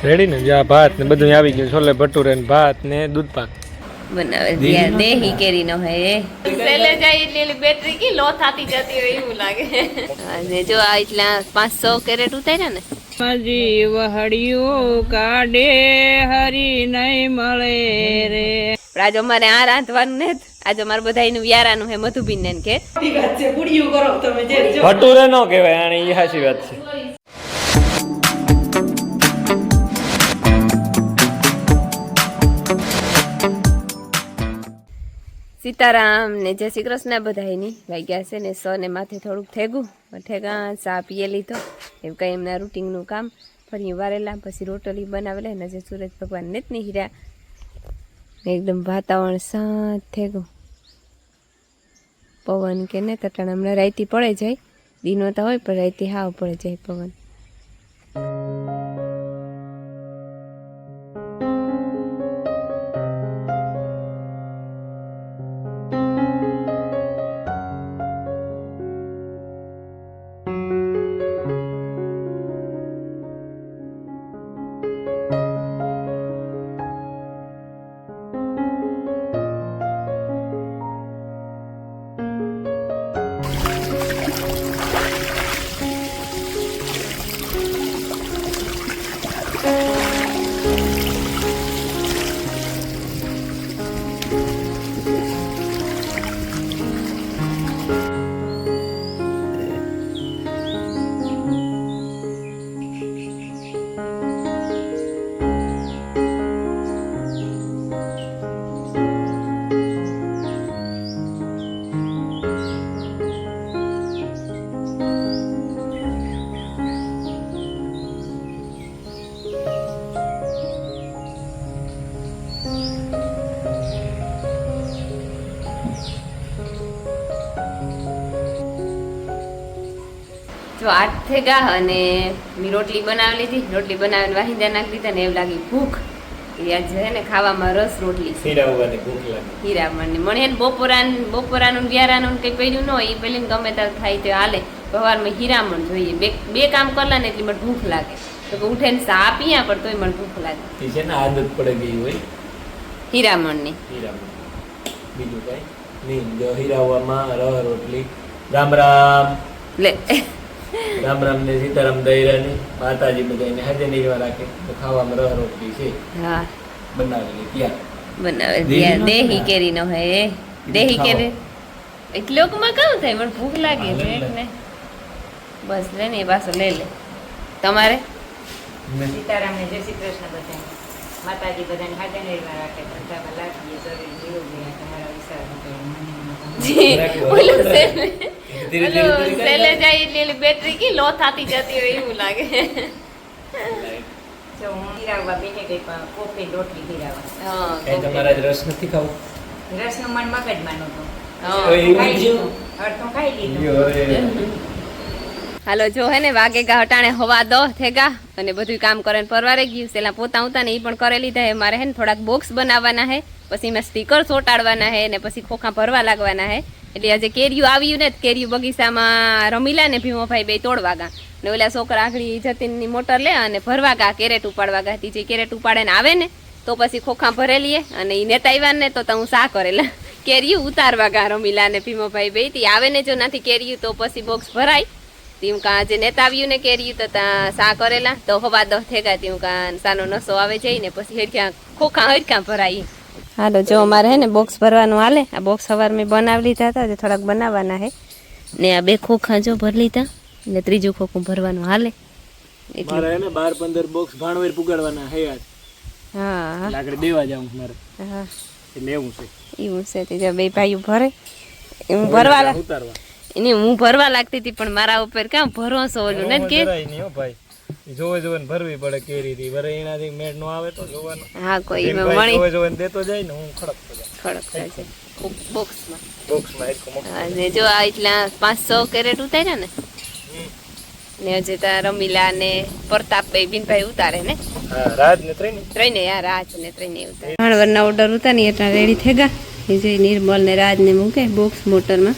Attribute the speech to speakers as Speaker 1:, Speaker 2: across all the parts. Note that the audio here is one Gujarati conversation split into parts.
Speaker 1: રેડી ને જ્યાં ભાત ને બધું આવી ગયું, છોલે ભટુરે ને ભાત ને દૂધ પાક
Speaker 2: બનાવે દેહી કેરી નો હે સેલે જાય એટલે બેટરી કી લો થાતી જતી હોય એવું લાગે. અને જો આ એટલા 500 કેરેટ ઉતાર્યા ને
Speaker 3: જીવ હડિયો કાઢે હરી નહીં મળે રે.
Speaker 2: આજ અમારે આ રાંધવાનું ને આજ અમારે બધાયનું વ્યારાનું હે મધુબીન ને કે
Speaker 1: ભટુરે નો કહેવાય, આને ઈ હાચી વાત છે.
Speaker 2: સીતારામ ને જય શ્રી કૃષ્ણ બધાયની વાગ્યા છે ને સો ને માથે થોડુંક થેગું ઠેગા ચા પીએ લીધો એવું કંઈ એમના રૂટિનનું કામ ફરી વારેલા પછી રોટલી બનાવેલા ને જે સૂરજ ભગવાન ને જ નહીં હીરા એકદમ વાતાવરણ શાંત થેગું પવન કે ને તટાણ હમણાં રાયતી પડે જાય દિનો તો હોય પણ રાયતી હાવ પડે જાય પવન. જો 8 થેગા અને મેં રોટલી બનાવી લીધી, રોટલી બનાવીને વાહિંદા નાખી દીધા ને એવું લાગી ભૂખ એ આજ છે ને ખાવામાં રસ રોટલી
Speaker 1: હીરાવાની ભૂખ લાગે
Speaker 2: હીરામણની મને એને બપોરાનું વ્યારાનું કંઈ પડ્યું ન હોય એ પેલી ગમે ત્યારે થાય તો હાલે. સવારમાં હીરામણ જોઈએ, બે કામ કરલા ને એટલી મને ભૂખ લાગે તો ઉઠે ને ચા પીયા પણ તોય મને ભૂખ લાગે.
Speaker 1: એ છે ને આદત પડી ગઈ હોય
Speaker 2: હીરામણની.
Speaker 1: બીજું કઈ નહીં, જો હીરાવામાં રવા રોટલી. રામ રામ
Speaker 2: લે
Speaker 1: રામ રામ ને સીતારામ દૈરાની માતાજી બધાને હાજર નિર્વા રાખે તો ખાવામાં રવા રોટલી છે
Speaker 2: હા
Speaker 1: બનાવેલી ત્યાં
Speaker 2: બનાવે ત્યાં દેહી કેરી નો હે દેહી કેરી એટલે લોકમાં કામ થાય મને ભૂખ લાગે ને બસ લે ને એ પાછો લઈ લે. તમારે
Speaker 3: સીતારામ ને જય શ્રી કૃષ્ણ બધા માતાજી બધાને હાજર નિર્વા રાખે ધંધામાં લાગીએ શરીર નિરોગી રહે તમારા
Speaker 2: સેલે જાય એટલે બેટરી કી લો થાતી જતી હોય એવું લાગે.
Speaker 3: જો હું હીરાવવા બેઠી ગઈ પણ કોફી રોટલી હીરાવા.
Speaker 1: કઈ તમારા જ રસ નથી ખાવું?
Speaker 3: રસનું મન મગજમાં નહોતું.
Speaker 1: ખાઈ લીધું.
Speaker 3: અડધું ખાઈ લીધું.
Speaker 2: હાલો જો હે ને વાગેગા હટાણે હવા દો થેગા અને બધું કામ કરે ને પરવારે ગયું સેલા પોતા ઉતા ને એ પણ કરે લીધા હે. મારે હે ને થોડાક બોક્સ બનાવવાના હે, પછી એમાં સ્ટીકર ચોટાડવાના હે ને પછી ખોખા ભરવા લાગવાના હે. એટલે આજે કેરીયું આવ્યું ને કેરીયું બગીચામાં રમીલા ને ભીમોભાઈ બે તોડવા ગા ને ઓલા છોકરા આખડી જતીનની મોટર લે અને ભરવા ગા કેરેટ ઉપાડવા ગા. જે કેરેટ ઉપાડે ને આવે ને તો પછી ખોખા ભરેલીએ અને એ નેતા આવ્યા ને તો હું સા કરેલા કેરીયું ઉતારવા ગા રમીલા ને ભીમોભાઈ બે થી આવે ને જો નથી કેરીયું તો પછી બોક્સ ભરાય. તેમ કા જે નેતા આવ્યું ને કેરીયું તો ત્યાં સા કરેલા તો હવા દો થેગા તેમ કા સાનો નસો આવે જાય ને પછી હેડક્યા ખોખા હરક્યા ભરાય. હાલો જો અમારે હે ને બોક્સ ભરવાનું હાલે. આ બોક્સ સવાર મેં બનાવી લીધા હતા, થોડાક બનાવવાના હે ને આ બે ખોખા જો ભરી લીધા ને ત્રીજું ખોખું ભરવાનું હાલે.
Speaker 1: મારે હે ને 12-15 બોક્સ ભાણવેર પુગાડવાના હે આજ.
Speaker 2: હા
Speaker 1: લાકડી દેવા જાઉં મારે.
Speaker 2: હા
Speaker 1: એટલે એવું છે.
Speaker 2: એવું છે તે જો બે ભાઈઓ ભરે હું ભરવા
Speaker 1: ઉતારવા
Speaker 2: એને હું ભરવા લાગતી હતી પણ મારા ઉપર કામ ભરોસો ઓલું ને કે
Speaker 1: નહીં હો ભાઈ, જોવે જોવે ભરવી પડે કેરી થી વરે એનાથી મેળ નો આવે તો જોવાનો.
Speaker 2: હા કોઈ મણી
Speaker 1: જોવે જોવે દેતો જાય ને હું ખડક
Speaker 2: થાય છે બોક્સમાં.
Speaker 1: બોક્સમાં એક મોટો
Speaker 2: અને જો આ એટલા 500 કેરેટ ઉતાર્યા ને ને હજી તા રમીલા ને પ્રતાપભાઈ બિનભાઈ ઉતારે ને.
Speaker 1: હા રાજ ને ત્રણે
Speaker 2: યાર રાજ ને ત્રણે ઉતારે. ભાણવરના ઓર્ડર ઉતા ને એટલા રેડી થેગા એ જે નિર્મલ ને રાજ ને મૂકે બોક્સ મોટરમાં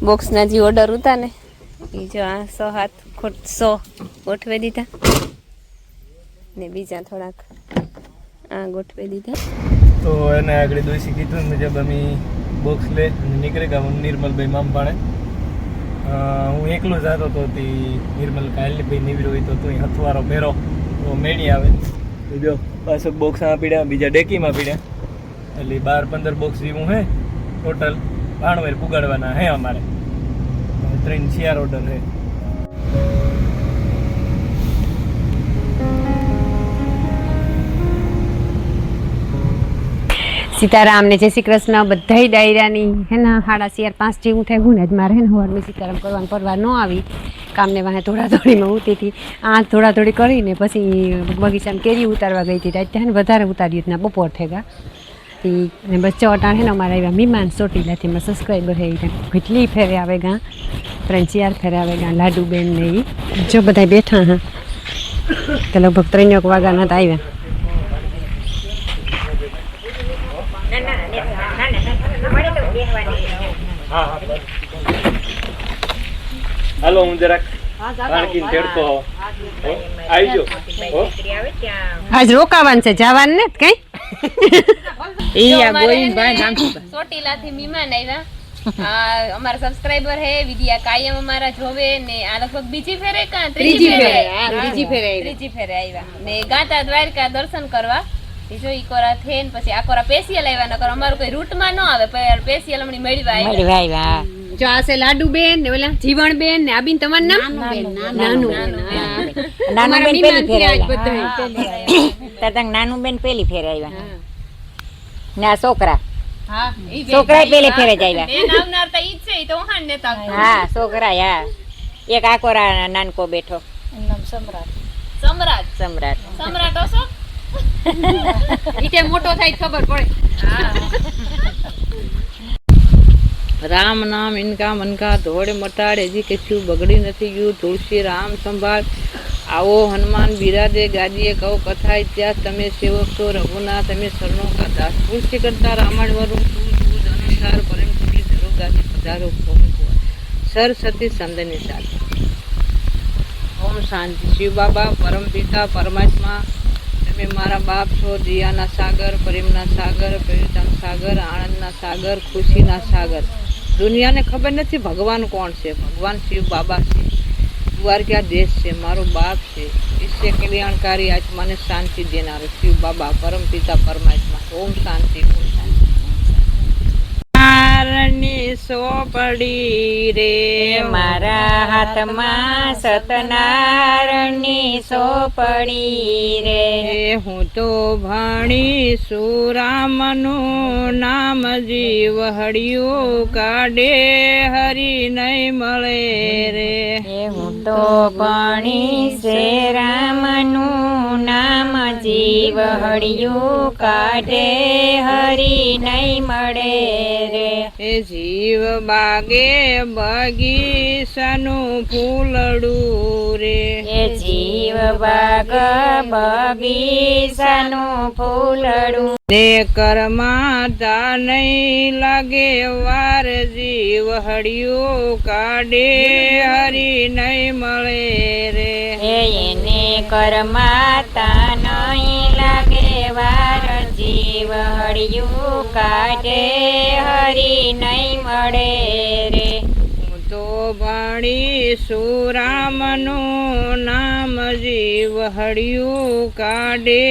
Speaker 2: બોક્સના જે ઓર્ડર ઉતા ને એ જો આ 100 ગોઠવી દીધા ને બીજા થોડાક આ ગોઠવી દીધા.
Speaker 1: તો એને આગળ દોશી કીધું મુજબ અમે બોક્સ લે અને નીકળી ગયા. હું નિર્મલભાઈ મામપાણે હું એકલો જ હતો તો તે નિર્મલ કાયલભાઈ નીવડ્યો હોય તો તું હથવારો ભેરો તો મેળી આવે જો પાછો બોક્સમાં પીડ્યા, બીજા ડેકીમાં પીડ્યા, એટલે 12-15 બોક્સ જેવું હે ટોટલ. ભાણવેર પુગાડવાના હે અમારે, 3 ઓર્ડર હે.
Speaker 2: સીતારામ ને જય શ્રી કૃષ્ણ. બધાય ડાયરાની હે ને 4:30-5 જેવું થયું ને જ મારે હે ને હવારમાં સીતારામ કરવાનું પરવાર ન આવી. કામને વાહે થોડીમાં ઉતી હતી. આ થોડી કરીને પછી બગીચામાં કેરી ઉતારવા ગઈ હતી. ત્યાં ને વધારે ઉતાર્યું હતું ને બપોર થઈ ગયા ને બસ ચોટાણ હે ને અમારા આવ્યા મહેમાન ચોટીલાથી. અમારા સબસ્ક્રાઈબર હે કેટલી ફેરે આવે ગા, 3-4 ફેરે આવે ગા. લાડુબેન ને એ જો બધા બેઠા હા તો લગભગ 3 વાગ્યાના તો આવ્યા.
Speaker 1: હાલો હું જરાક કાણકીને તેડતો આવજો.
Speaker 2: આજ રોકાવાનું છે, જવાનું ને કઈ. ચોટીલાથી મહેમાન આવ્યા. અમારા સબસ્ક્રાઇબર હે, વિડિયા કાયમ અમારા જોવે ને આ લગભગ બીજી ફેરે કા ત્રીજી ફેરે આવ્યા ને ગાતા દ્વારકા દર્શન કરવા. જો ઈ કોરા થેન પછી આ કોરા સ્પેશિયલ આવ્યા. નકર અમારું કોઈ રૂટમાં ન આવે, સ્પેશિયલ હમણી મળવા આવ્યા. જો આ છે લાડુબેન ને ઓલા જીવણબેન ને આબીન. તમારું નામ નાનુબેન પેલી ફેર આવ્યા.
Speaker 3: નાનુબેન પેલી ફેર આવ્યા ને આ છોકરા પેલી ફેરે જ આવ્યા. હા છોકરા હા. એક આકોરા નાનકો બેઠો સમ્રાટ ઓસો ઈતે મોટો થાય ખબર પડે.
Speaker 4: રામ નામ ઇનકા મનકા ધોળે મટાડે જી કશું બગડી નથી ગયું. તુલસી રામ સંભાળ આવો હનુમાન બિરાજે ગાદીએ કહો કથા ઇતિહાસ તમે સેવક છો રઘુના તમે શરણો કા દાસ. તુલસી કરતા રામાયણ વરું તું અનુસાર પરમ સુખી ધરો ગાદી પધારો સરસ્વતી સંદની સાથે. ઓમ શાંતિ. શિવ બાબા પરમ પિતા પરમાત્મા તમે મારા બાપ છો. દિયાના સાગર, પ્રેમના સાગર, પ્રેરિતાના સાગર, આનંદના સાગર, ખુશીના સાગર. દુનિયાને ખબર નથી ભગવાન કોણ છે. ભગવાન શિવ બાબા છે. દ્વારકા દેશ છે, મારો બાપ છે. ઈશ્વર કલ્યાણકારી આત્માને શાંતિ દેનારો શિવ બાબા પરમ પિતા પરમાત્મા. ઓમ શાંતિ. સોપડી રે
Speaker 3: મારા હાથમાં સતનારાયણની સોપડી રે.
Speaker 4: હું તો ભણીશું રામનું નામ જીવ હળિયું કાઢે હરી નહીં મળે રે.
Speaker 3: હું તો ભણીશ રામનું નામ જીવ હળિયું કાઢે હરી નહીં મળે રે.
Speaker 4: એ જીવ બાગે બગીચાનું ફૂલડું રે.
Speaker 3: એ જીવ બાગ બગીચાનું ફૂલડું.
Speaker 4: ને કરમાતા નહીં લાગે વાર જીવ હળિયું કાઢે હરી નહીં મળે રે.
Speaker 3: એને કરમાતા નહીં લાગે વાર જીવ હળિયું કાઢે હરી નહીં મળે રે.
Speaker 4: હું તો ભણીશું રામનું નામ જીવ હળિયું કાઢે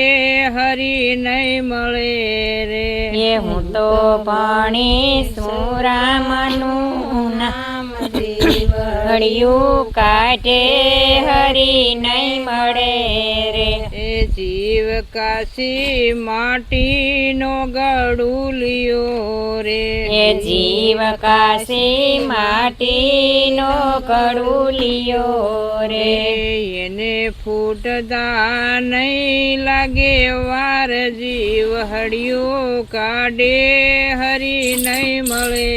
Speaker 4: હરી નહીં મળે રે.
Speaker 3: હું તો ભણીશું રામનું નામ જીવ હળિયું કાઢે હરી નહીં મળે રે.
Speaker 4: એ જીવ કાશી માટીનો ગડુલિયો રે.
Speaker 3: એ જીવ કાશી માટીનો ગડુલિયો રે.
Speaker 4: એને ફૂટતા નહીં લાગે વાર જીવ હળિયું કાઢે હરી નહીં મળે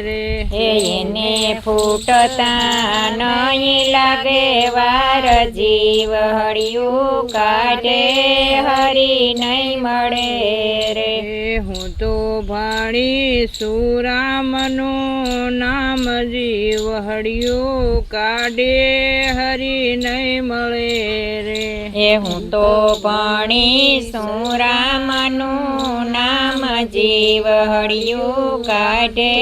Speaker 4: રે.
Speaker 3: એને ફૂટતા નહીં લાગે વાર જીવ હળિયું કાઢે હરી નહીં મળે રે.
Speaker 4: હું તો ભણીશું રામનું નામ જીવહડિયું કાઢે હરી નહીં મળે રે.
Speaker 3: એ હું તો ભણીશું રામનું નામ જીવહડિયું કાઢે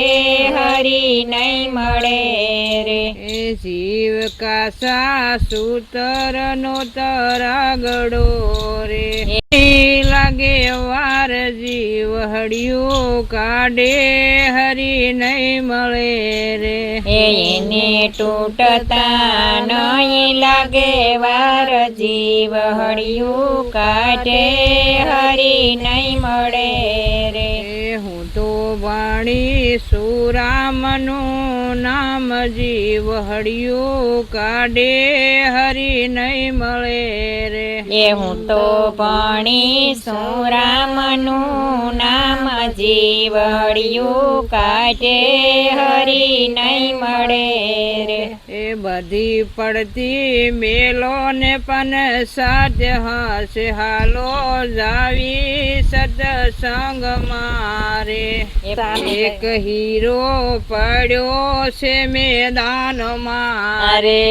Speaker 3: હરી નહીં મળે રે.
Speaker 4: એ જીવ કાસા સૂતર નો તરાગડો રે. લાગે વાર જીવહડિયું કાઢે હરી નહીં મળે રે.
Speaker 3: એને તૂટતા નહીં લાગે વાર જીવહડિયું કાઢે હરી નહીં મળે રે.
Speaker 4: હું તો ભણીશું રામનું નામ જીવહડિયું કાઢે હરી નહીં મળે રે.
Speaker 3: એ હું તો ભણીશું રામનું નામ જીવહડિયું કાઢે હરી નહીં મળે રે.
Speaker 4: એ બધી પડતી મેલો ને પણ સાધ્ય હશે હાલો જાવી સત્સંગ મારે. એક હીરો પડ્યો છે મેદાન મારે.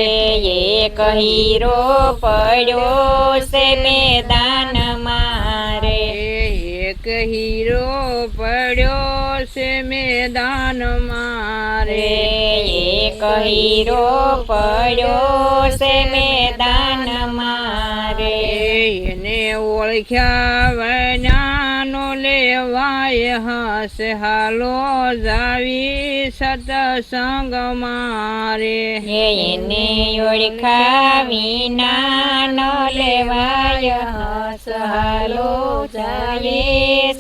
Speaker 3: એક હીરો પડ્યો છે મેદાન મારે.
Speaker 4: એક હીરો પડ્યો છે મેદાન મારે.
Speaker 3: એક હીરો પડ્યો છે મેદાન મારે.
Speaker 4: એને ઓળખ્યા વૈનાનો લેવાય હશે હાલો જાવી સત્સંગ મારે.
Speaker 3: એને ઓળખા વિના ન લેવાય હાલો જાય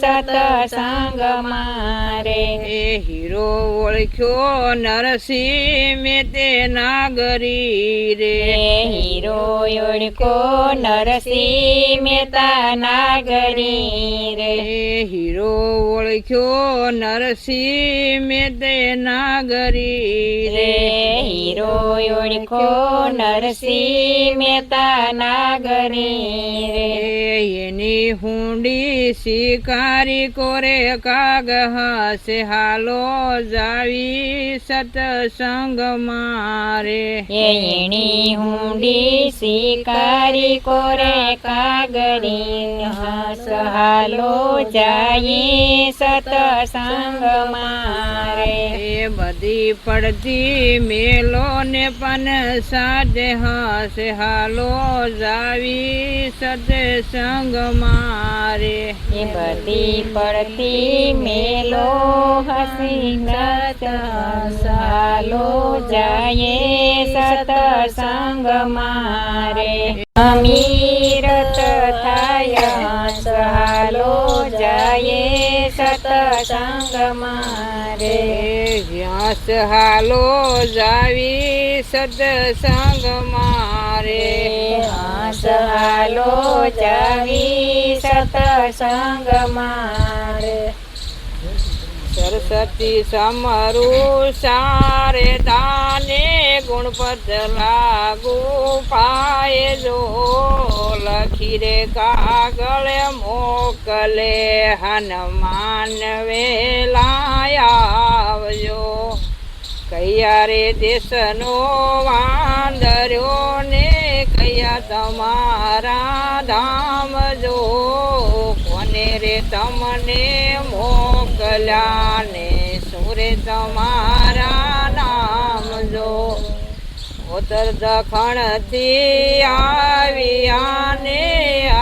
Speaker 3: સત્સંગ મારે.
Speaker 4: એ હીરો ઓળખ્યો નરસિંહ મેતે નાગરી રે.
Speaker 3: હીરો ઓળખો નરસિંહ મહેતા નાગરી રે.
Speaker 4: હીરો ઓળખ્યો નરસિંહ મેતે નાગરી
Speaker 3: રે. હીરો ઓળખો નરસિંહ મહેતા નાગરી રે.
Speaker 4: એની હુંડી શિકારી કોરે કાગ હશે હાલો જાવી સત્સંગ મારે.
Speaker 3: એની હુંડી શિકારી કોરે કાગરી હસ હાલો જાય સત્સંગ મારે.
Speaker 4: એ બધી પડતી મેલો ને પણ સાધે હશે હાલો જાવી સત્સંગ મારે.
Speaker 3: એ બધી પડતી મેલો હસી હાલો જાય સત્સંગ મારે. અમીરત થાય હાલો જાય સત્સંગ મારે.
Speaker 4: હસ હાલો જાવી સત્સંગ મારે.
Speaker 3: હસ હાલો જાવી સત્સંગ મારે.
Speaker 4: સરસ્વતી સમરું સારે દાને ગુણપત લાગુ પાય જો. લખી રે કાગળ મોકલે હનુમાન વેલાય આવજો. કયા રે દેશનો વાંદર્યો ને કયા તમારા ધામ જો. કોને રે તમને મોકલ્યા ને સુરે તમારા નામ જો. ઉત્તર દખણથી આવ્યા ને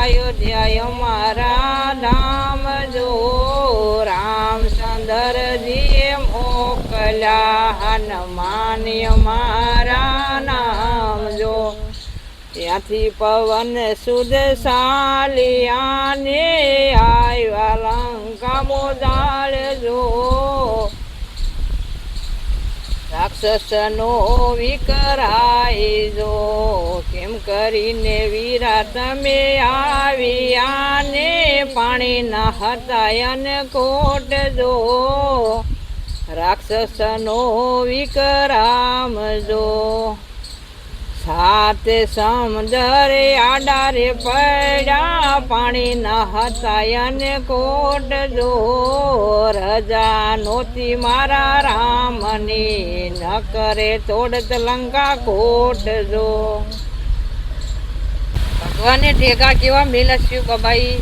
Speaker 4: અયોધ્યા અમારા ધામ જો. રામચંદ્રજીએ મોકલ્યા હનુમાન અમારા નામ જો. ત્યાંથી પવન સુદ સાલિયાને આવ્યા લંકા મોજાળ જો. રાક્ષસનો વિકરાય જો. કેમ કરીને વીરા તમે આવ્યા ને પાણીના હતા અને કોટ જો. રાક્ષસનો વિકરામ જો. સાતે સમુદરે આડારે પડ્યા પાણી ન હતા અને કોટ જો રજા નોતી મારા રામની ન કરે તોડત લંકા કોટ જો ભગવાને ટેકા કેવા મેલા શિવ બાબાઈ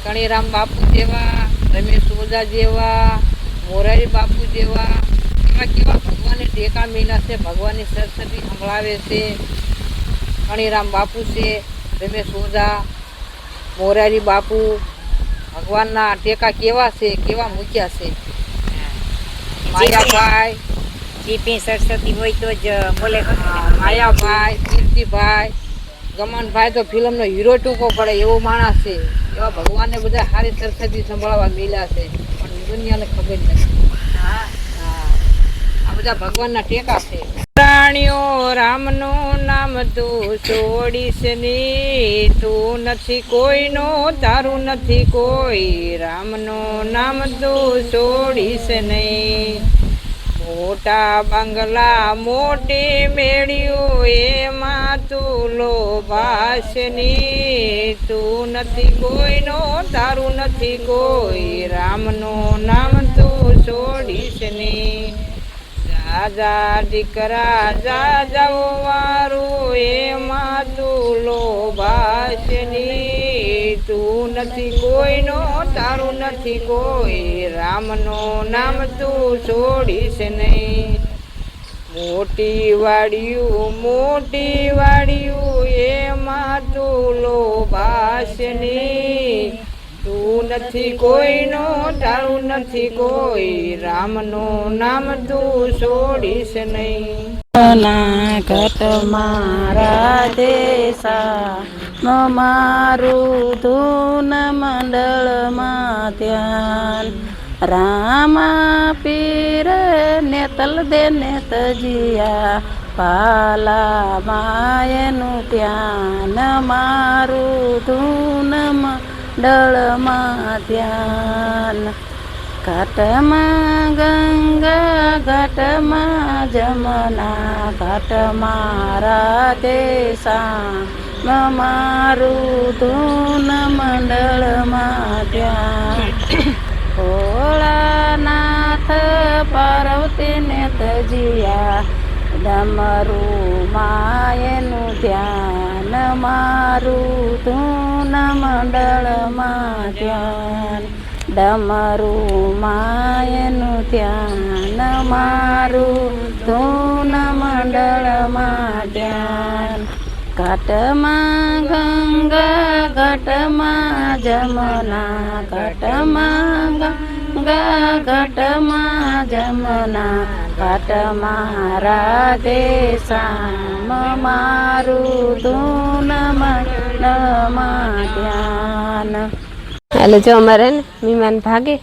Speaker 4: કણીરામ બાપુ જેવા રમેશ ઓઝા જેવા મોરારી બાપુ જેવા કેવા ભગવાને ટેકા મેલા છે ભગવાનની સરસ્વતી સંભળાવે છે કણીરામ બાપુ છે રમેશ ઓઝા મોરારી બાપુ ભગવાનના ટેકા કેવા છે કેવા મૂક્યા છે માયાભાઈ
Speaker 3: જીપી સરસ્વતી હોય તો જ બોલે.
Speaker 4: માયાભાઈ કીર્તિભાઈ ગમનભાઈ તો ફિલ્મનો હીરો ટૂંકો પડે એવો માણસ છે. એવા ભગવાનને બધા સારી સરસ્વતી સંભાળવા મિલ્યા છે પણ દુનિયાને ખબર નથી. આ બધા ભગવાનના ટેકા છે. પ્રાણીઓ રામનું નામ તું છોડીશ ની, તું નથી કોઈનો તારું નથી કોઈ, રામનું નામ તું છોડીશ નહીં. મોટા બંગલા મોટી મેળ્યું એમાં તું લોભાશ ની, તું નથી કોઈનો તારું નથી કોઈ, રામનું નામ તું છોડીશ નહીં. રાજા દીકરા જાજાઓ વારું એમાં તું લોભાશ ની, તું નથી કોઈનો તારું નથી કોઈ, રામનું નામ તું છોડીશ નહીં. મોટી વાડિયું એમાં તું લોભાશ ની, તું નથી કોઈનો તારું નથી કોઈ, રામનું નામ તું છોડીશ નહીં.
Speaker 5: ઘટ મારા દેશા મારું ધૂન મંડળમાં ધ્યાન, રામા પીર ને તલ દે ને તજિયા, પાલા માયનું ધ્યાન મારું ધૂન મંડળમાં ધ્યાન. ઘાટમાં ગંગા ઘાટમાં જમના, ઘાટમાં રાધેશા મારું ધૂન મંડળમાં ધ્યાન. ભોળાનાથ પાર્વતીને તજિયા, ડમરું માયનું ધ્યાન મારું ધૂન મંડળમાં ધ્યાન. ડમરું માયનું ધ્યાન મારું ધૂન મંડળમાં ધ્યાન. ઘાટમાં ગંગા ઘાટમાં જમના, ઘાટમાં ગંગા ઘાટમાં જમના, ઘાટમાં રાધેશ્યામ મારું ધૂન મંડળમાં ધ્યાન.
Speaker 2: હાલો જો અમારે ને મહેમાન ભાગે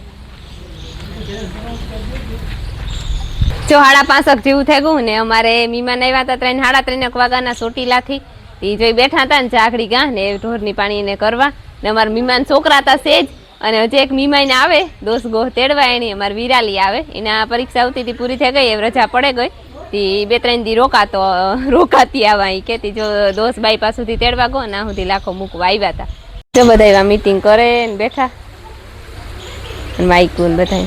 Speaker 2: જો 5:30 જેવું થઈ ગયું ને અમારે મહેમાન આવ્યા હતા 3:30 વાગ્યાના ચોટીલાથી. એ જોઈ બેઠા હતા ને ચાકડી ગા ને ઢોરની પાણી ને કરવા ને અમારા મહેમાન છોકરા હતા સેજ. અને હજી એક મહેમાન આવે દોસ્ત ગો તેડવા એની અમારી વિરાલી આવે, એના પરીક્ષા આવતી હતી પૂરી થઈ ગઈ, રજા પડે ગઈ તી 2-3 દી રોકાતી આવા એ કેતી જો દોસ્ત બાઈ પાસેથી તેડવા ગો ના સુધી લાખો મૂકવા આવ્યા હતા. જો બધા એવા મીટિંગ કરે ને બેઠા માઇકું બધા.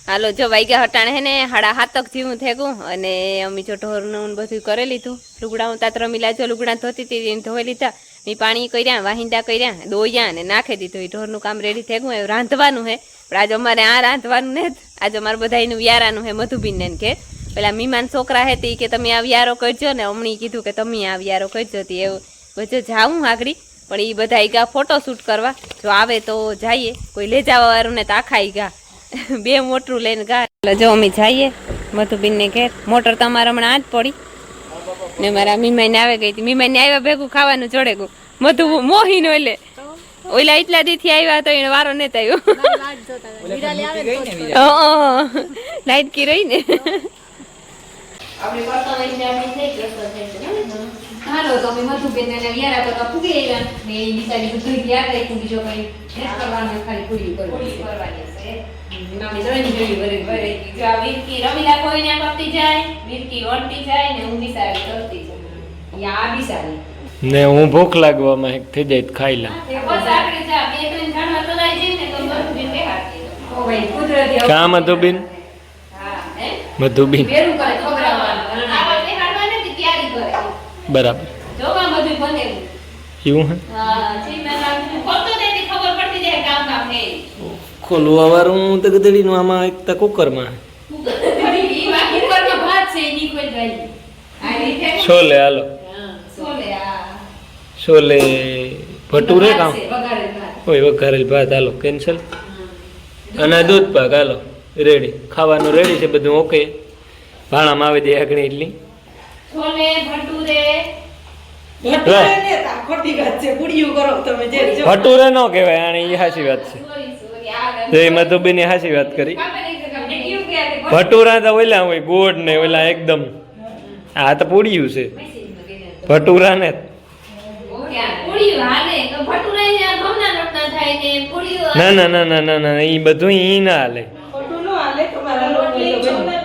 Speaker 2: હાલો જો વાગ્યા હટાણે હે ને 7:30 જેવું થઈ ગયું અને અમે જો ઢોરનું બધું કરી લીધું. લુગડા હું તાત્ર મિલા જો લુગડા ધોતી હતી ધોઈ લીધા, મેં પાણી કર્યા વાહિંદા કર્યા દોયા ને નાખી દીધું. ઢોરનું કામ રેડી થઈ ગયું, રાંધવાનું હે પણ આજે અમારે આ રાંધવાનું ને આજે અમારે બધાનું વ્યારાનું હે મધુબીનને કે પેલા મહેમાન છોકરા હે તે કે તમે આ વ્યારો કરજો ને અમણી કીધું કે તમે આ વ્યારો કરજો તી એવું બધું જાઉં આગળ. પણ એ બધા ગા ફોટો શૂટ કરવા, જો આવે તો જઈએ, કોઈ લઈ જવા વાળું ને તો આખા ગા 2 મોટરું લઈને ગા. જો અમે જઈએ મધુબીનને ઘેર. મોટર તમારે હમણાં આજ પડી ને મારા મીમાઈને આવે ગઈ હતી. મીમાઈને આવ્યા ભેગું ખાવાનું જોડે ગયું મધુ મોહીનો એટલે ઓલા એટલા દીથી આવ્યા તો એને વારો નતો આવ્યો. લાઈટ કી રહી ને હાલો તો અમે મધુબેન ને વ્યારા કરવા પૂગી આવ્યા ને એ બિચારી બધું યાદ રાખ્યું બીજો કઈ કરવાનું ખાલી પૂરી કરવાની છે મામી દોની જોઈ ભરે જો આ વીરકી રમીલા કોઈ ના કરતી જાય વીરકી ઓળતી જાય ને હું બિચારી કરતી જાય યા બિચારી
Speaker 1: ને હું ભૂખ લાગવામાં એક થઈ જાય તો ખાઈ લઉં
Speaker 2: બસ આપણે જા બે ત્રણ ઝાડવા તોડાઈ જઈને તો મધુબેન બેહાતી ઓ ભાઈ કુદરતી
Speaker 1: કા મધુબેન
Speaker 2: હા હે
Speaker 1: મધુબેન
Speaker 2: બેરું કરે ખબરાવાનું આવા બેહાડવાને ની તૈયારી કરે
Speaker 1: બરાબર
Speaker 2: જોવા બધું બનેલું
Speaker 1: એવું હે
Speaker 2: હા જી મેં ખોલતો તેની ખબર પડતી જાય કામ હે
Speaker 1: ખોલવા વાળું તો ગધડીનું આમાં એક તા કુકરમાં
Speaker 2: ઈ વાકી કરમાં ભાત છે ઈ કોઈ જાય આ રીતે
Speaker 1: છોલે હાલો
Speaker 2: સોલે આ
Speaker 1: છોલે ભટુરે કામ
Speaker 2: વગાડે ભાત
Speaker 1: ઓય વઘારેલ ભાત હાલો કેન્સલ અને દૂધ પાક હાલો રેડી ખાવાનું રેડી છે બધું ઓકે ભાણામાં આવે દે આગળ એટલી
Speaker 2: છોલે ભટુરે
Speaker 1: ભટુરે નો કહેવાય આને ઈ હાચી વાત છે તો એ મધુબેન ની હાચી વાત કરી ભટુરા તો ઓલા હોય ગોળ ને ઓલા એકદમ આ તો પૂડ્યું છે ભટુરા ને ના ના ના ના ના ના ઈ બધું ઈ ના હાલે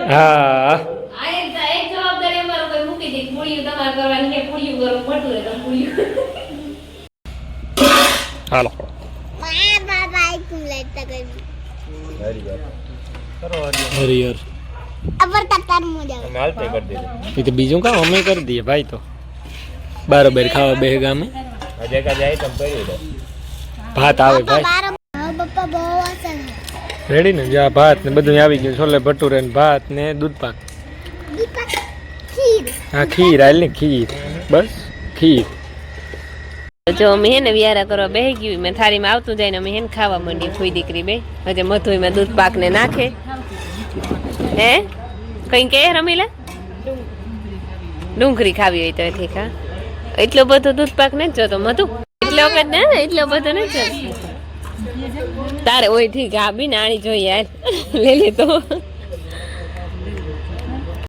Speaker 1: હા હાલો હરિહર એ તો બીજું કામ અમે કરી દઈએ ભાઈ તો બરાબર ખાવા બે ગામે ભાત આવે ભાઈ રેડી ને જા ભાત ને બધું આવી ગયું છોલે ભટુરે ને ભાત ને દૂધ પાક હા ખીર હાલ ને ખીર બસ ખીર
Speaker 2: જો અમે હે ને વ્યારા કરવા બેહી ગયું મેં થાળીમાં આવતું જાય ને અમે હે ને ખાવા માંડી ફૂઈ દીકરી બે હજે મધુઈમાં દૂધ પાક ને નાખે હે કઈ કે રમીલા ડુંગળી ખાવી હોય તો ઠીક હા એટલો બધો દૂધ પાક ને જોતો મધુ એટલો વખત ને એટલો બધો ને તારે ઓય ઠીક આ બી નાણી જોઈએ યાર લે લે તો